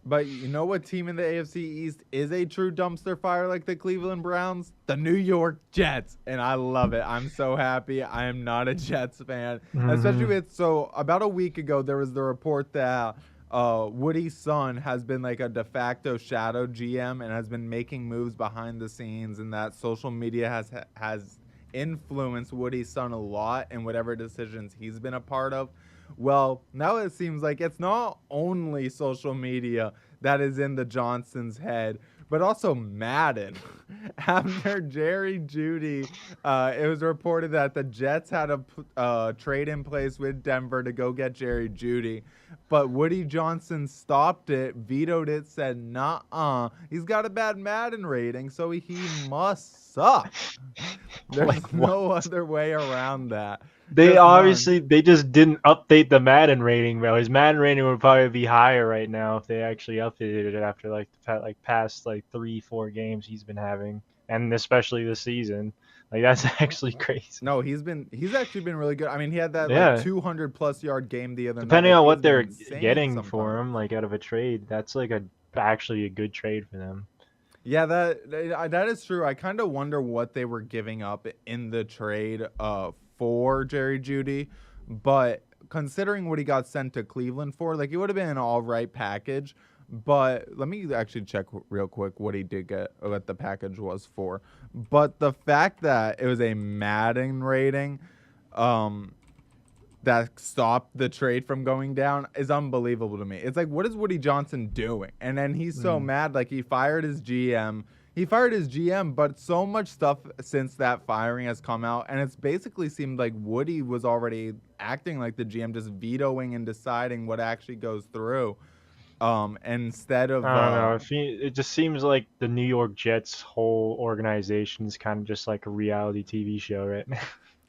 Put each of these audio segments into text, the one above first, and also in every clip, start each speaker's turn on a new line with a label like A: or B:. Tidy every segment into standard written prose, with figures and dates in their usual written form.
A: But you know what team in the AFC East is a true dumpster fire like the Cleveland Browns? The New York Jets. And I love it. I'm so happy. I am not a Jets fan. Especially
B: Hmm.
A: with, so about a week ago, there was the report that Woody's son has been like a de facto shadow GM and has been making moves behind the scenes, and that social media has influenced Woody's son a lot in whatever decisions he's been a part of. Well, now it seems like it's not only social media that is in the Johnsons' head, but also Madden. After Jerry Jeudy, it was reported that the Jets had a trade in place with Denver to go get Jerry Jeudy, but Woody Johnson stopped it, vetoed it, said, "Nah, he's got a bad Madden rating, so he must suck."
B: Wait,
A: There's
B: what?
A: no other way around that.
B: They
A: Just none.
B: obviously they just didn't update the Madden rating, bro. His Madden rating would probably be higher right now if they actually updated it after like past like 3 4 games he's been having, and especially this season. Like that's actually crazy.
A: No, he's actually been really good. I mean, he had that like
B: Yeah,
A: 200 plus yard game the other night.
B: depending
A: Like
B: on
A: he
B: what
A: has been
B: they're
A: insane
B: getting for
A: sometimes.
B: him, like out of a trade, that's like a actually a good trade for them.
A: Yeah, that is true. I kind of wonder what they were giving up in the trade for Jerry Jeudy, but considering what he got sent to Cleveland for, like it would have been an all right package. But let me actually check real quick what he did get, or what the package was for. But the fact that it was a Madden rating, um, that stopped the trade from going down is unbelievable to me. It's like, what is Woody Johnson doing? And then he's so
B: Mm.
A: mad, like he fired his GM. He fired his GM, but so much stuff since that firing has come out, and it's basically seemed like Woody was already acting like the GM, just vetoing and deciding what actually goes through. Instead of
B: I don't know. It just seems like the New York Jets whole organization is kind of just like a reality TV show right now.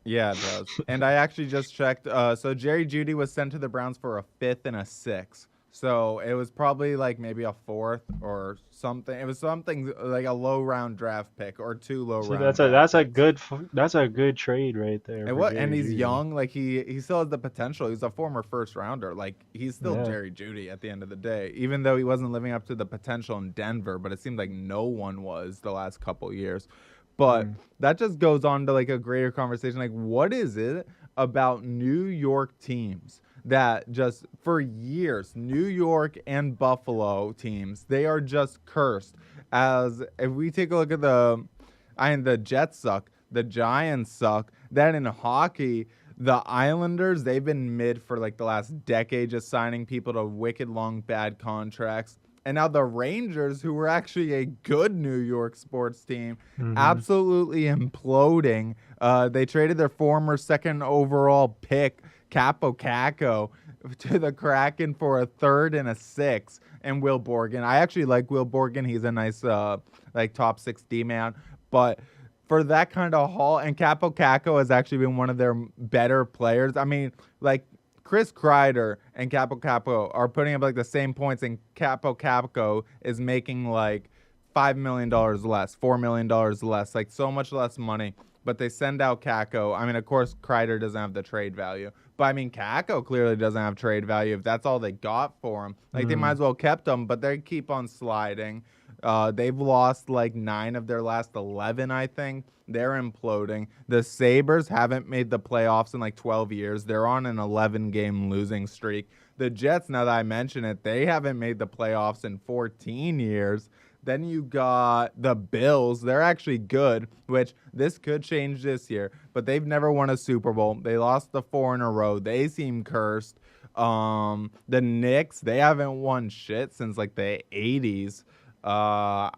A: yeah, it does. And I actually just checked. So Jerry Jeudy was sent to the Browns for a fifth and a sixth. So it was probably like maybe a fourth or something. It was something like a low round draft pick or two low
B: See,
A: round draft picks.
B: that's a good trade right there
A: And
B: for
A: what? And
B: Jerry
A: he's
B: Jeudy.
A: young. Like he still has the potential. He's a former first rounder. Like he's still
B: Yeah.
A: Jerry Jeudy at the end of the day. Even though he wasn't living up to the potential in Denver, but it seemed like no one was the last couple years. But
B: Mm.
A: that just goes on to like a greater conversation. Like, what is it about New York teams that just for years, New York and Buffalo teams, they are just cursed. As if we take a look at the Jets suck, the Giants suck. Then in hockey, the Islanders, they've been mid for like the last decade, just signing people to wicked long bad contracts. And now the Rangers, who were actually a good New York sports team,
B: Mhm.
A: absolutely imploding. They traded their former second overall pick, Capo Caco, to the Kraken for a third and a sixth. And Will Borgen. I actually like Will Borgen. He's a nice, like top 6D man. But for that kind of haul, and Capo Caco has actually been one of their better players. I mean, like Chris Kreider and Capo Capo are putting up like the same points, and Capo Capo is making like $5 million less, $4 million less, like so much less money. But they send out Caco. I mean, of course, Kreider doesn't have the trade value, but I mean, Caco clearly doesn't have trade value if that's all they got for him. Like they might
B: Mm.
A: as well kept him, but they keep on sliding. They've lost like 9 of their last 11, I think. They're imploding. The Sabers haven't made the playoffs in like 12 years. They're on an 11 game losing streak. The Jets, now that I mention it, they haven't made the playoffs in 14 years. Then you got the Bills. They're actually good, which this could change this year, but they've never won a Super Bowl. They lost the four in a row. They seem cursed. The Knicks, they haven't won shit since like the 80s. I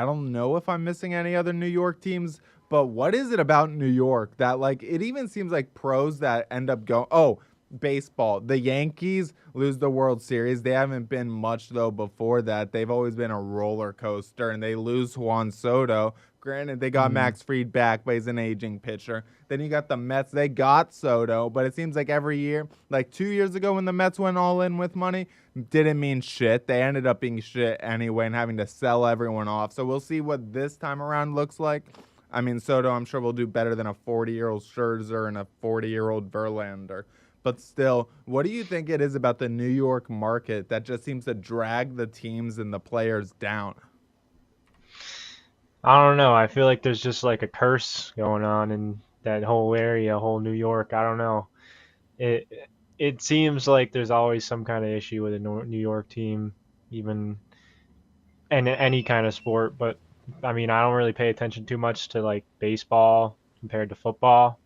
A: don't know if I'm missing any other New York teams, but what is it about New York that like it even seems like pros that end up going? Oh, baseball. The Yankees lose the World Series. They haven't been much though before that. They've always been a roller coaster, and they lose Juan Soto. Granted, they got
B: Mm.
A: Max Fried back, but he's an aging pitcher. Then you got the Mets. They got Soto, but it seems like every year, like 2 years ago when the Mets went all in with money, didn't mean shit. They ended up being shit anyway and having to sell everyone off. So we'll see what this time around looks like. I mean, Soto, I'm sure will do better than a 40-year-old Scherzer and a 40-year-old Verlander. But still, what do you think it is about the New York market that just seems to drag the teams and the players down?
B: I don't know. I feel like there's just like a curse going on in that whole area, whole New York. I don't know. It it seems like there's always some kind of issue with a New York team, even in any kind of sport. But I mean, I don't really pay attention too much to like baseball compared to football.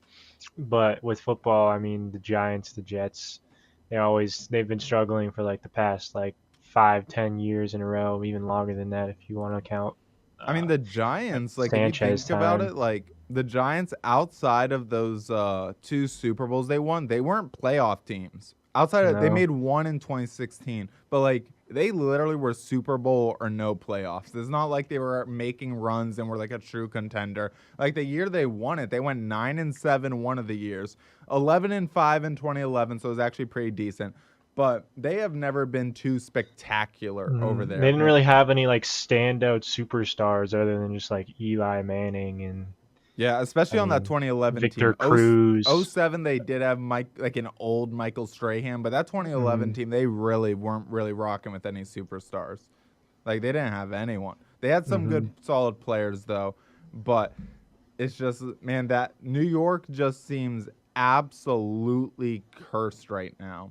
B: But with football, I mean, the Giants, the Jets, they've been struggling for like the past like 5, 10 years in a row, even longer than that if you want to count
A: I mean, the Giants, like if you
B: Sanchez
A: think about
B: time.
A: it, like the Giants outside of those two Super Bowls they won, they weren't playoff teams. They
B: No.
A: made one in 2016, but like they literally were Super Bowl or no playoffs. It's not like they were making runs and were like a true contender. Like the year they won it, they went 9-7 one of the years, 11-5 in 2011, so it was actually pretty decent. But they have never been too spectacular over
B: They
A: there.
B: didn't really have any like standout superstars other than just like Eli Manning and
A: Yeah,
B: I
A: especially on that
B: mean
A: 2011
B: Victor
A: team.
B: Cruz.
A: 07 they did have like an old Michael Strahan, but that 2011
B: Mm,
A: team they really weren't really rocking with any superstars. Like they didn't have anyone. They had some
B: hmm
A: good solid players though, but it's just man that New York just seems absolutely cursed right now.